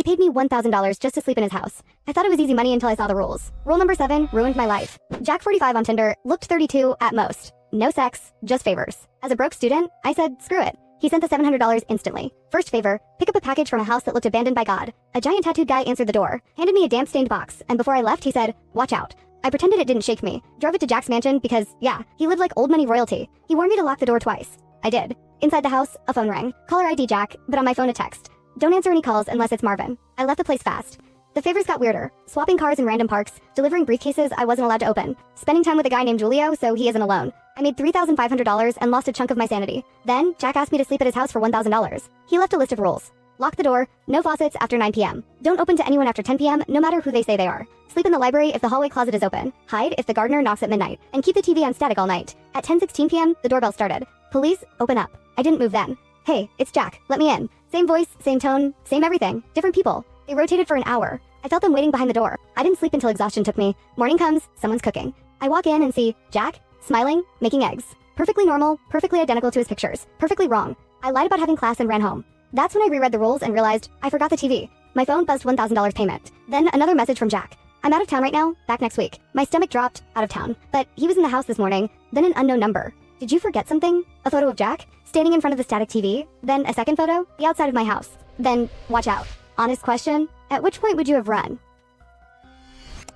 paid me $1,000 just to sleep in his house. I thought it was easy money until I saw the rules. Rule number 7 ruined my life. Jack 45 on Tinder, looked 32 at most. No sex, just favors. As a broke student, I said, screw it. He sent the $700 instantly. First favor, pick up a package from a house that looked abandoned by God. A giant tattooed guy answered the door, handed me a damp-stained box, and before I left, he said, watch out. I pretended it didn't shake me, drove it to Jack's mansion because, yeah, he lived like old money royalty. He warned me to lock the door twice. I did. Inside the house, a phone rang. Caller ID Jack, but on my phone a text. Don't answer any calls unless it's Marvin. I left the place fast. The favors got weirder. Swapping cars in random parks, delivering briefcases I wasn't allowed to open, spending time with a guy named Julio so he isn't alone. I made $3,500 and lost a chunk of my sanity. Then, Jack asked me to sleep at his house for $1,000. He left a list of rules. Lock the door, no faucets after 9 p.m. Don't open to anyone after 10 p.m. no matter who they say they are. Sleep in the library if the hallway closet is open. Hide if the gardener knocks at midnight. And keep the TV on static all night. At 10:16 p.m., the doorbell started. Police, open up. I didn't move then. Hey, it's Jack, let me in. Same voice, same tone, same everything. Different people. They rotated for an hour. I felt them waiting behind the door. I didn't sleep until exhaustion took me. Morning comes, someone's cooking. I walk in and see Jack, smiling, making eggs. Perfectly normal, perfectly identical to his pictures. Perfectly wrong. I lied about having class and ran home. That's when I reread the rules and realized I forgot the TV. My phone buzzed $1,000 payment. Then another message from Jack. I'm out of town right now, back next week. My stomach dropped, out of town. But he was in the house this morning. Then an unknown number. Did you forget something? A photo of Jack, standing in front of the static TV. Then a second photo, the outside of my house. Then, watch out. Honest question, at which point would you have run?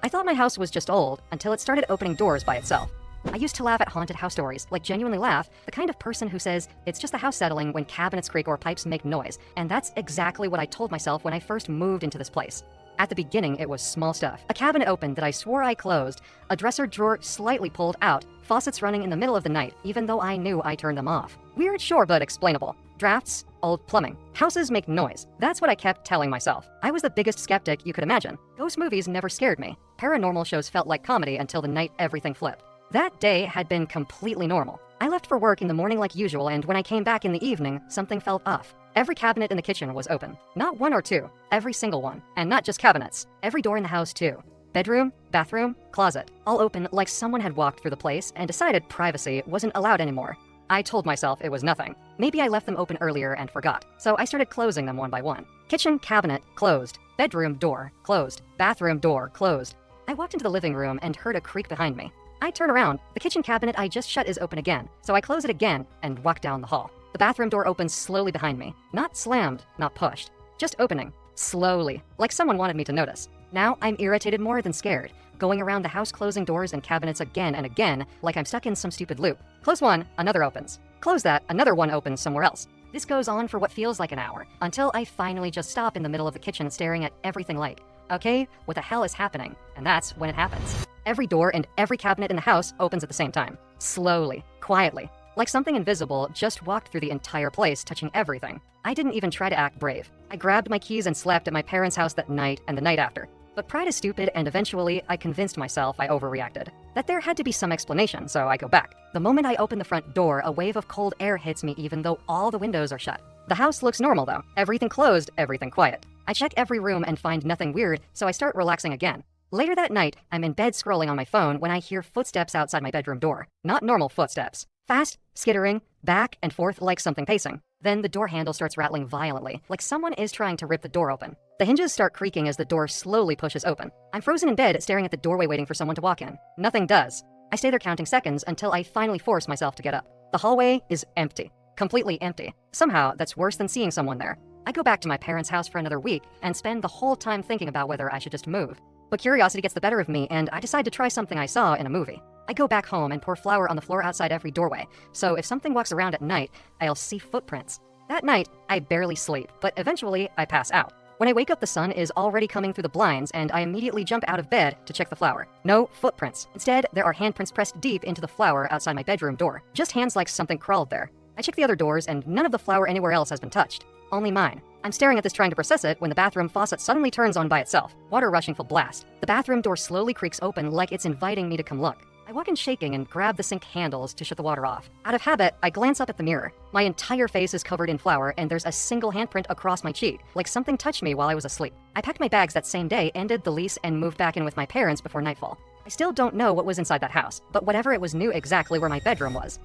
I thought my house was just old until it started opening doors by itself. I used to laugh at haunted house stories, like genuinely laugh, the kind of person who says, it's just the house settling when cabinets creak or pipes make noise. And that's exactly what I told myself when I first moved into this place. At the beginning, it was small stuff. A cabinet opened that I swore I closed, a dresser drawer slightly pulled out, faucets running in the middle of the night, even though I knew I turned them off. Weird, sure, but explainable. Drafts, old plumbing. Houses make noise. That's what I kept telling myself. I was the biggest skeptic you could imagine. Ghost movies never scared me. Paranormal shows felt like comedy until the night everything flipped. That day had been completely normal. I left for work in the morning like usual, and when I came back in the evening, something felt off. Every cabinet in the kitchen was open. Not one or two, every single one. And not just cabinets. Every door in the house too. Bedroom, bathroom, closet. All open like someone had walked through the place and decided privacy wasn't allowed anymore. I told myself it was nothing. Maybe I left them open earlier and forgot. So I started closing them one by one. Kitchen cabinet, closed. Bedroom door, closed. Bathroom door, closed. I walked into the living room and heard a creak behind me. I turn around. The kitchen cabinet I just shut is open again, so I close it again and walk down the hall. The bathroom door opens slowly behind me. Not slammed, not pushed. Just opening. Slowly. Like someone wanted me to notice. Now I'm irritated more than scared. Going around the house closing doors and cabinets again and again, like I'm stuck in some stupid loop. Close one, another opens. Close that, another one opens somewhere else. This goes on for what feels like an hour, until I finally just stop in the middle of the kitchen staring at everything like, okay, what the hell is happening? And that's when it happens. Every door and every cabinet in the house opens at the same time. Slowly, quietly. Like something invisible just walked through the entire place, touching everything. I didn't even try to act brave. I grabbed my keys and slept at my parents' house that night and the night after. But pride is stupid, and eventually I convinced myself I overreacted. That there had to be some explanation, so I go back. The moment I open the front door, a wave of cold air hits me even though all the windows are shut. The house looks normal though. Everything closed, everything quiet. I check every room and find nothing weird, so I start relaxing again. Later that night, I'm in bed scrolling on my phone when I hear footsteps outside my bedroom door. Not normal footsteps. Fast, skittering, back and forth like something pacing. Then the door handle starts rattling violently, like someone is trying to rip the door open. The hinges start creaking as the door slowly pushes open. I'm frozen in bed, staring at the doorway waiting for someone to walk in. Nothing does. I stay there counting seconds until I finally force myself to get up. The hallway is empty. Completely empty. Somehow, that's worse than seeing someone there. I go back to my parents' house for another week and spend the whole time thinking about whether I should just move. But curiosity gets the better of me, and I decide to try something I saw in a movie. I go back home and pour flour on the floor outside every doorway, so if something walks around at night, I'll see footprints. That night, I barely sleep, but eventually I pass out. When I wake up, the sun is already coming through the blinds, and I immediately jump out of bed to check the flour. No footprints. Instead, there are handprints pressed deep into the flour outside my bedroom door. Just hands like something crawled there. I check the other doors, and none of the flour anywhere else has been touched. Only mine. I'm staring at this trying to process it when the bathroom faucet suddenly turns on by itself. Water rushing full blast. The bathroom door slowly creaks open like it's inviting me to come look. I walk in shaking and grab the sink handles to shut the water off. Out of habit, I glance up at the mirror. My entire face is covered in flour and there's a single handprint across my cheek, like something touched me while I was asleep. I packed my bags that same day, ended the lease, and moved back in with my parents before nightfall. I still don't know what was inside that house, but whatever it was knew exactly where my bedroom was.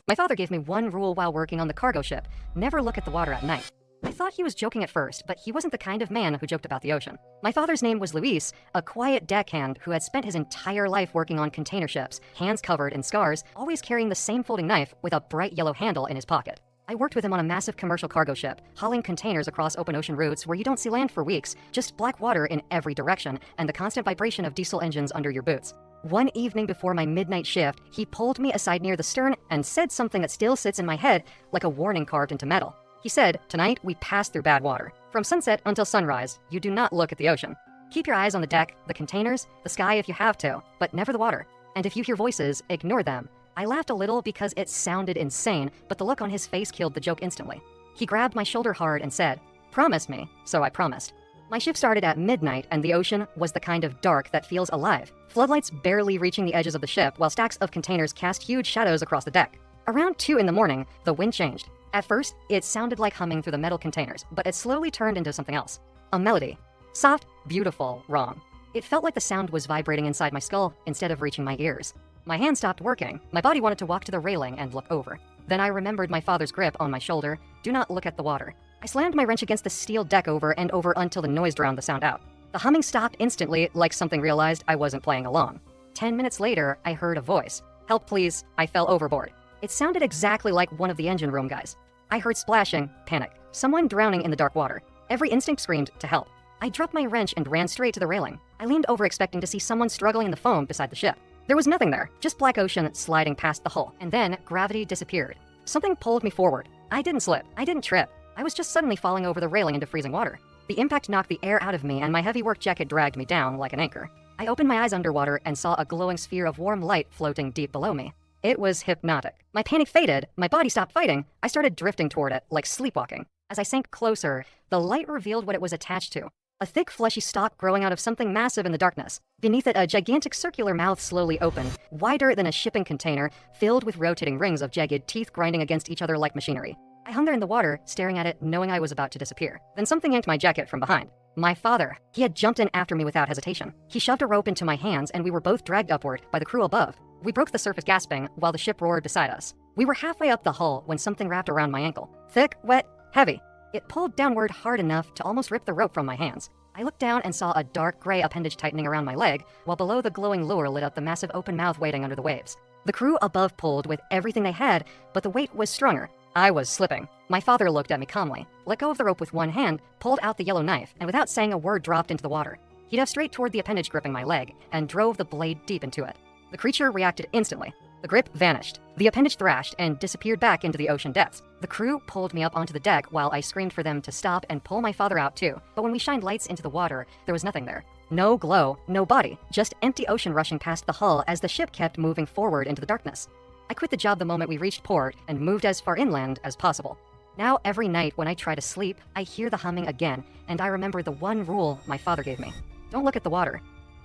My father gave me one rule while working on the cargo ship: never look at the water at night. I thought he was joking at first, but he wasn't the kind of man who joked about the ocean. My father's name was Luis, a quiet deckhand who had spent his entire life working on container ships, hands covered in scars, always carrying the same folding knife with a bright yellow handle in his pocket. I worked with him on a massive commercial cargo ship, hauling containers across open ocean routes where you don't see land for weeks, just black water in every direction and the constant vibration of diesel engines under your boots. One evening before my midnight shift, he pulled me aside near the stern and said something that still sits in my head like a warning carved into metal. He said, "Tonight, we pass through bad water. From sunset until sunrise, you do not look at the ocean. Keep your eyes on the deck, the containers, the sky if you have to, but never the water. And if you hear voices, ignore them." I laughed a little because it sounded insane, but the look on his face killed the joke instantly. He grabbed my shoulder hard and said, "Promise me." So I promised. My shift started at midnight, and the ocean was the kind of dark that feels alive. Floodlights barely reaching the edges of the ship, while stacks of containers cast huge shadows across the deck. Around 2 in the morning, the wind changed. At first, it sounded like humming through the metal containers, but it slowly turned into something else. A melody. Soft, beautiful, wrong. It felt like the sound was vibrating inside my skull instead of reaching my ears. My hand stopped working. My body wanted to walk to the railing and look over. Then I remembered my father's grip on my shoulder. Do not look at the water. I slammed my wrench against the steel deck over and over until the noise drowned the sound out. The humming stopped instantly, like something realized I wasn't playing along. 10 minutes later, I heard a voice. "Help, please. I fell overboard." It sounded exactly like one of the engine room guys. I heard splashing, panic, someone drowning in the dark water. Every instinct screamed to help. I dropped my wrench and ran straight to the railing. I leaned over expecting to see someone struggling in the foam beside the ship. There was nothing there, just black ocean sliding past the hull, and then gravity disappeared. Something pulled me forward. I didn't slip. I didn't trip. I was just suddenly falling over the railing into freezing water. The impact knocked the air out of me, and my heavy work jacket dragged me down like an anchor. I opened my eyes underwater and saw a glowing sphere of warm light floating deep below me. It was hypnotic. My panic faded, my body stopped fighting. I started drifting toward it, like sleepwalking. As I sank closer, the light revealed what it was attached to. A thick, fleshy stalk growing out of something massive in the darkness. Beneath it, a gigantic circular mouth slowly opened, wider than a shipping container, filled with rotating rings of jagged teeth grinding against each other like machinery. I hung there in the water, staring at it, knowing I was about to disappear. Then something yanked my jacket from behind. My father. He had jumped in after me without hesitation. He shoved a rope into my hands, and we were both dragged upward by the crew above. We broke the surface gasping, while the ship roared beside us. We were halfway up the hull when something wrapped around my ankle. Thick, wet, heavy. It pulled downward hard enough to almost rip the rope from my hands. I looked down and saw a dark gray appendage tightening around my leg, while below the glowing lure lit up the massive open mouth waiting under the waves. The crew above pulled with everything they had, but the weight was stronger. I was slipping. My father looked at me calmly, let go of the rope with one hand, pulled out the yellow knife, and without saying a word dropped into the water. He dove straight toward the appendage gripping my leg, and drove the blade deep into it. The creature reacted instantly. The grip vanished. The appendage thrashed and disappeared back into the ocean depths. The crew pulled me up onto the deck while I screamed for them to stop and pull my father out too. But when we shined lights into the water, there was nothing there. No glow, no body, just empty ocean rushing past the hull as the ship kept moving forward into the darkness. I quit the job the moment we reached port and moved as far inland as possible. Now every night when I try to sleep, I hear the humming again, and I remember the one rule my father gave me. Don't look at the water.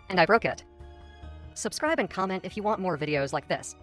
And I broke it. Subscribe and comment if you want more videos like this.